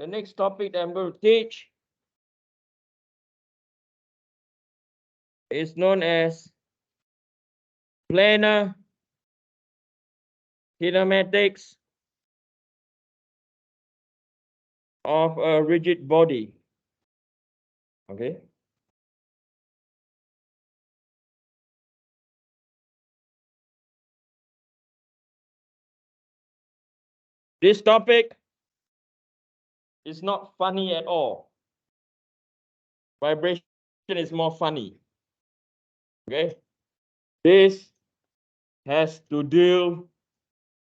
The next topic that I'm going to teach is known as planar kinematics of a rigid body. Okay. This topic is not funny at all. Vibration is more funny. Okay. This has to deal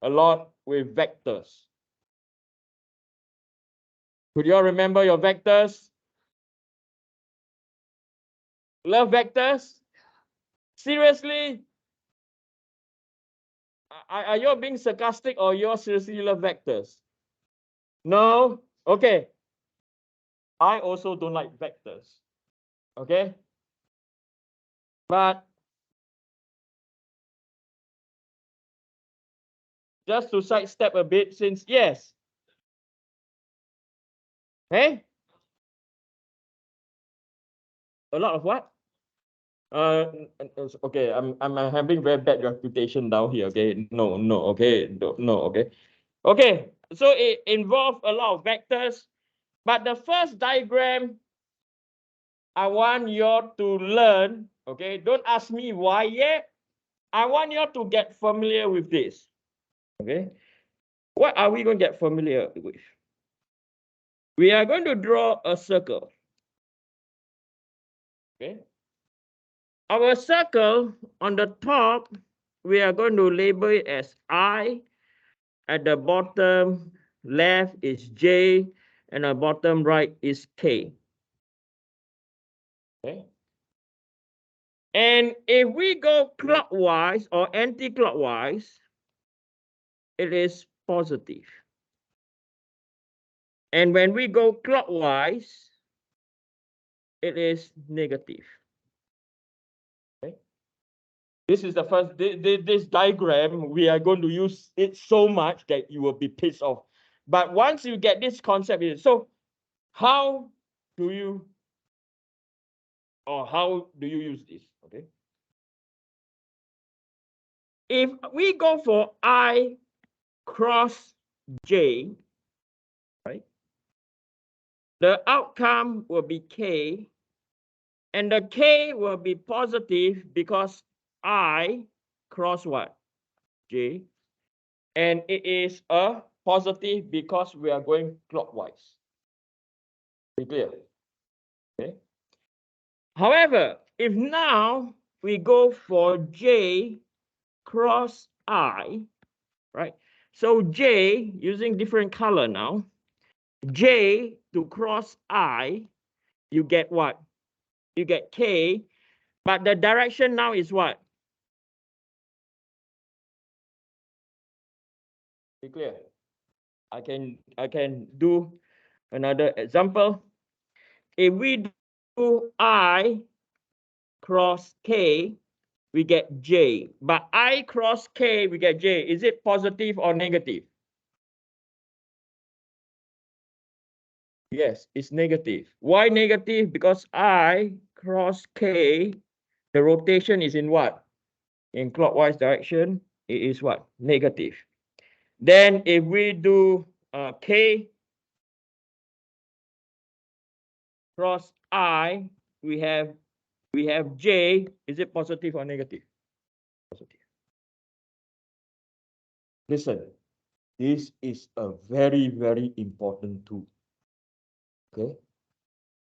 a lot with vectors. Could you all remember your vectors? Love vectors? Seriously? Are you being sarcastic or you seriously love vectors? No? Okay. I also don't like vectors. Okay? But just to sidestep a bit, since yes. Hey? A lot of what? Okay, I'm having very bad reputation down here. Okay, no, okay, no, okay. Okay, so it involves a lot of vectors, but the first diagram I want you all to learn, okay, don't ask me why yet. I want you all to get familiar with this, okay. What are we going to get familiar with? We are going to draw a circle, okay. Our circle on the top, we are going to label it as I. At the bottom left is J, and the bottom right is K. Okay. And if we go clockwise or anti-clockwise, it is positive. And when we go clockwise, it is negative. Okay. This is the first, this diagram, we are going to use it so much that you will be pissed off. But once you get this concept, so how do you use this? Okay. If we go for I cross J, right, the outcome will be K, and the K will be positive because I cross what? J, and it is a positive because we are going clockwise. Be clear? Okay. However, if now we go for J cross I, right? So J, using different color now, J to cross I, you get what? You get K, but the direction now is what? Be clear? I can do another example. If we do I cross K, we get J. But I cross K, we get J. Is it positive or negative? Yes, it's negative. Why negative? Because I cross K, the rotation is in what? In clockwise direction, it is what? Negative. Then if we do K cross I, we have J. Is it positive or negative? Positive. Listen, this is a very, very important tool. Okay.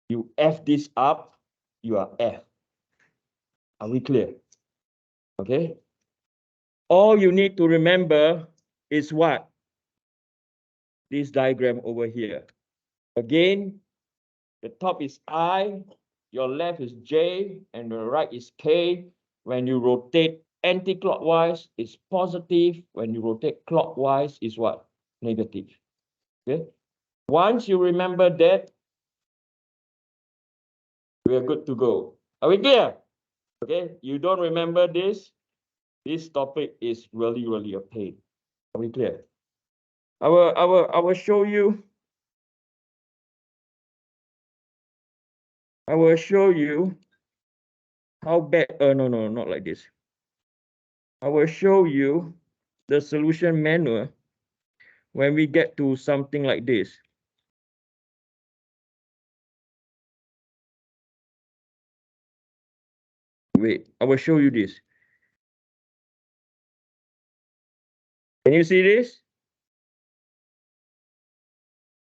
You F this up, you are F. Are we clear? Okay. All you need to remember is what? This diagram over here. Again, the top is I, your left is J, and the right is K. When you rotate anti-clockwise, it's positive. When you rotate clockwise, is what? Negative. Okay. Once you remember that, we are good to go. Are we clear? Okay. You don't remember this topic is really, really a pain. Are we clear? I will show you I will show you how bad, no, not like this. I will show you the solution manual when we get to something like this. Wait, I will show you this. Can you see this?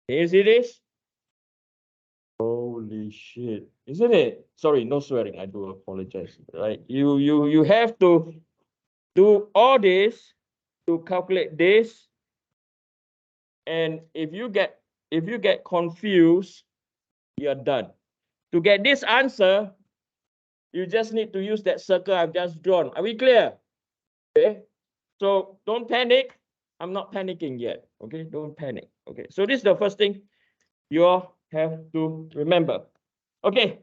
Can you see this? Holy shit, isn't it? Sorry, no swearing. I do apologize. Right, you have to do all this to calculate this, and if you get confused, you're done. To get this answer, you just need to use that circle I've just drawn. Are we clear? Okay. So don't panic. I'm not panicking yet. Okay, don't panic. Okay, so this is the first thing you all have to remember. Okay,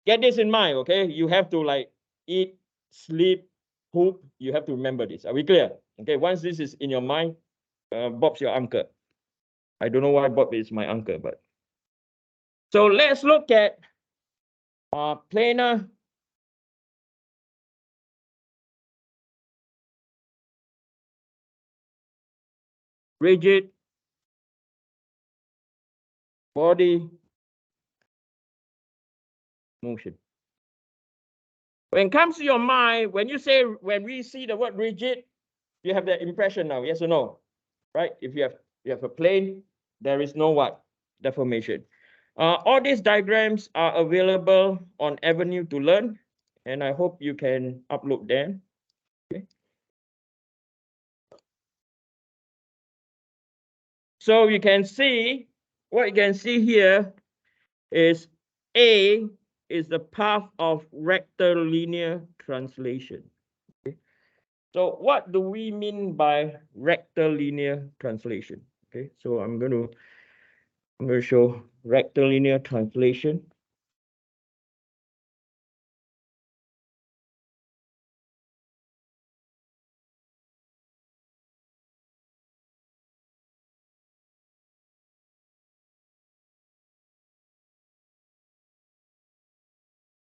get this in mind. Okay, you have to like eat, sleep, poop. You have to remember this. Are we clear? Okay, once this is in your mind, Bob's your uncle. I don't know why Bob is my uncle, but so let's look at planar rigid body motion. When it comes to your mind, when we see the word rigid, you have that impression now, yes or no? Right? If you have a plane, there is no what? Deformation. All these diagrams are available on Avenue to Learn, and I hope you can upload them. Okay. So you can see, what you can see here is A is the path of rectilinear translation. Okay. So what do we mean by rectilinear translation? Okay, so I'm going to show rectilinear translation.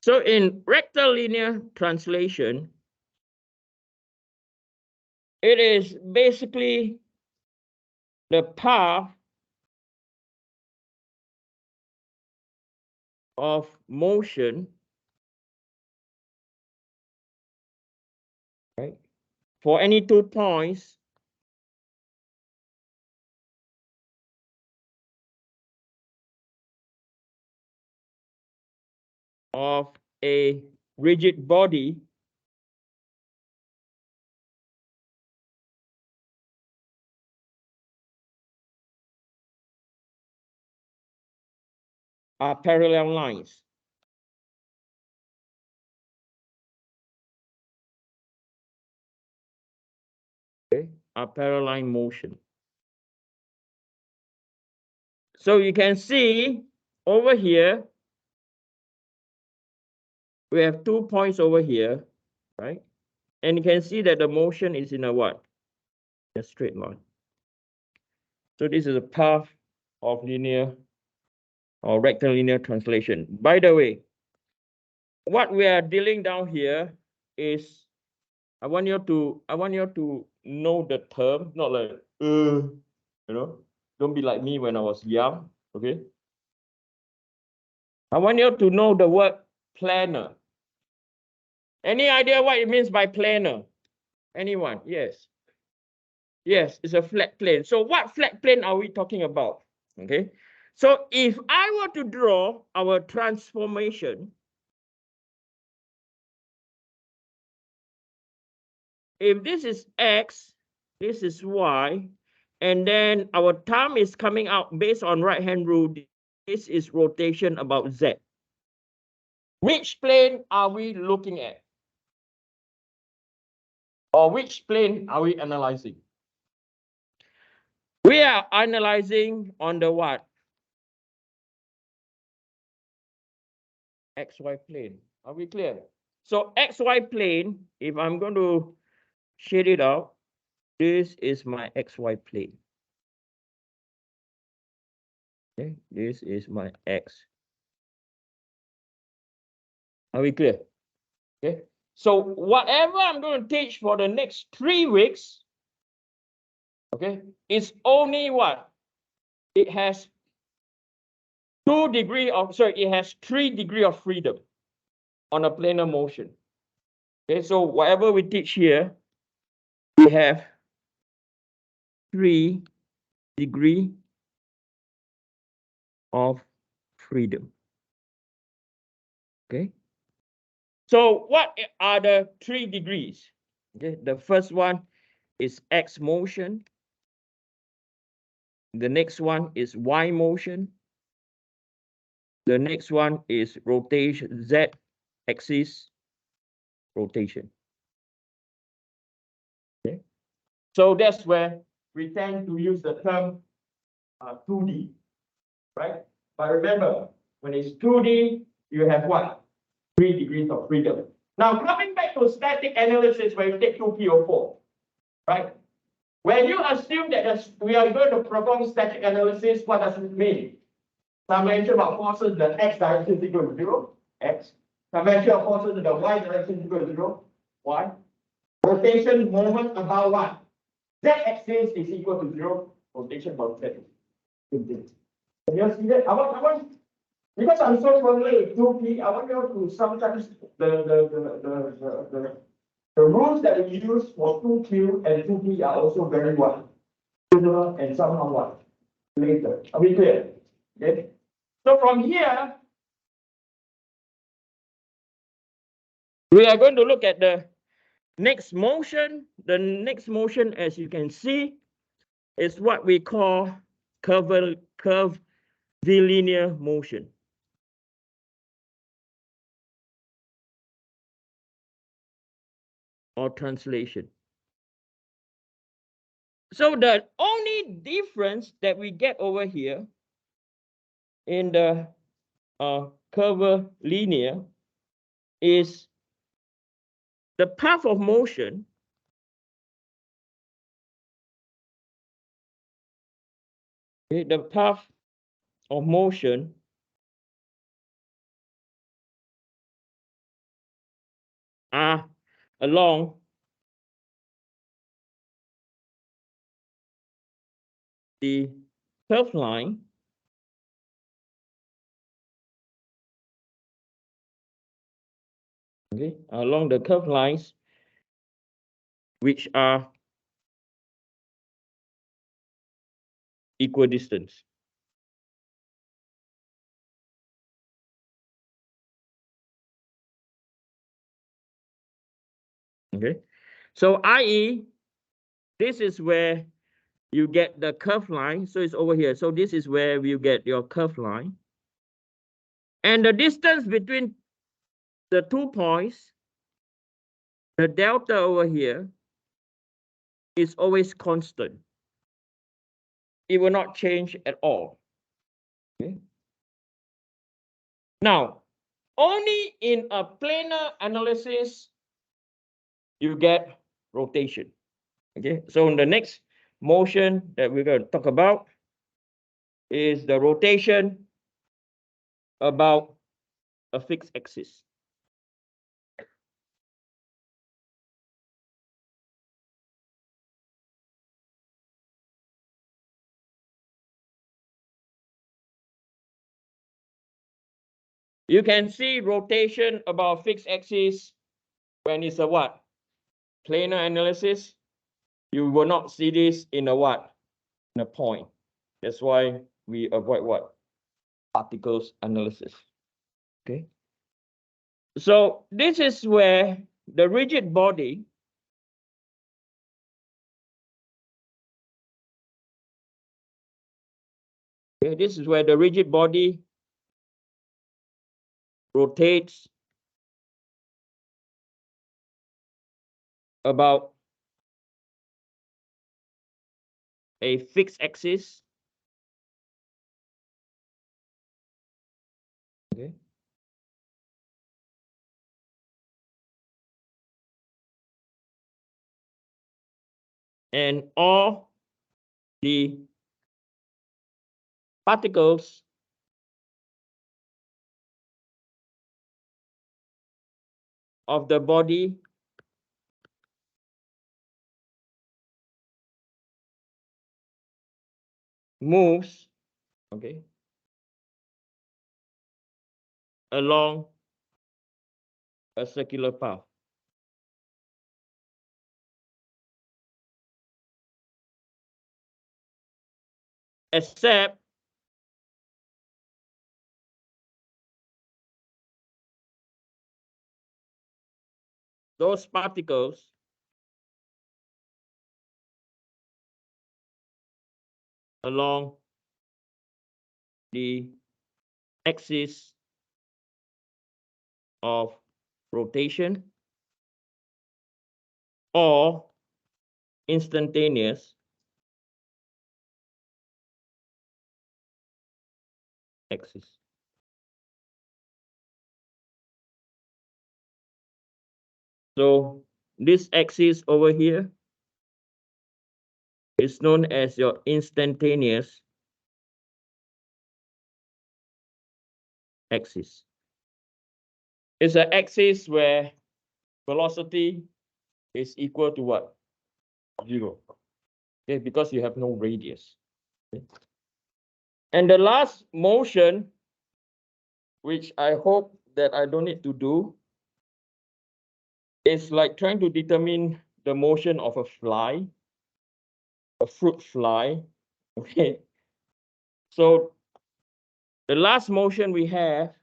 So in rectilinear translation, it is basically the path of motion, right, for any 2 points of a rigid body are parallel lines. Okay, are parallel motion. So you can see over here, we have 2 points over here, right? And you can see that the motion is in a what? A straight line. So this is a path of linear or rectilinear translation. By the way, what we are dealing down here is I want you to know the term, not like don't be like me when I was young. Okay. I want you to know the word planar. Any idea what it means by planar? Anyone? Yes. Yes, it's a flat plane. So what flat plane are we talking about? Okay. So if I were to draw our transformation, if this is X, this is Y, and then our thumb is coming out based on right-hand rule, this is rotation about Z. Which plane are we looking at? Or which plane are we analyzing? We are analyzing on the what? XY plane. Are we clear? So XY plane, if I'm going to shade it out, this is my XY plane. Okay, this is my X Are we clear? Okay. So whatever I'm going to teach for the next 3 weeks, okay, it's only what? It has 3 degrees of freedom on a planar motion. Okay, so whatever we teach here, we have 3 degrees of freedom. Okay. So what are the 3 degrees? Okay, the first one is X motion. The next one is Y motion. The next one is rotation, Z axis rotation. Okay. So that's where we tend to use the term 2D, right? But remember, when it's 2D, you have what? 3 degrees of freedom. Now, coming back to static analysis, where you take 2P04, right? When you assume that we are going to perform static analysis, what does it mean? Summation of forces, the x direction is equal to 0, x. Summation of forces in the y direction is equal to 0, y. Rotation moment about what? Z axis is equal to 0, rotation about Z. Can you see that? I want, because I'm so familiar with 2P, I want you to sometimes the rules that we use for 2Q and 2P are also very what? Similar and somehow what? Later. Are we clear? Okay. So from here, we are going to look at the next motion. The next motion, as you can see, is what we call curvilinear motion. Or translation. So the only difference that we get over here in the curvilinear is the path of motion the path of motion are along the curved line along the curved lines which are equidistant. Okay, so i.e. this is where you get the curved line, so it's over here. So this is where you get your curved line. And the distance between the 2 points, the delta over here, is always constant. It will not change at all. Okay. Now, only in a planar analysis, you get rotation. Okay, so in the next motion that we're going to talk about is the rotation about a fixed axis. You can see rotation about fixed axis when it's a what? Planar analysis. You will not see this in a what? In a point. That's why we avoid what? Particles analysis. Okay. So this is where the rigid body this is where the rigid body rotates about a fixed axis. Okay. And all the particles of the body moves, okay, along a circular path. Except those particles along the axis of rotation or instantaneous axis. So this axis over here is known as your instantaneous axis. It's an axis where velocity is equal to what? 0. Okay, because you have no radius. Okay. And the last motion, which I hope that I don't need to do, is like trying to determine the motion of a fly, a fruit fly. Okay. So the last motion we have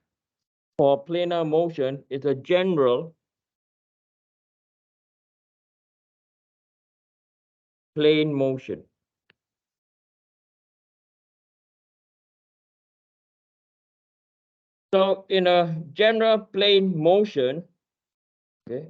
for planar motion is a general plane motion. So in a general plane motion, okay,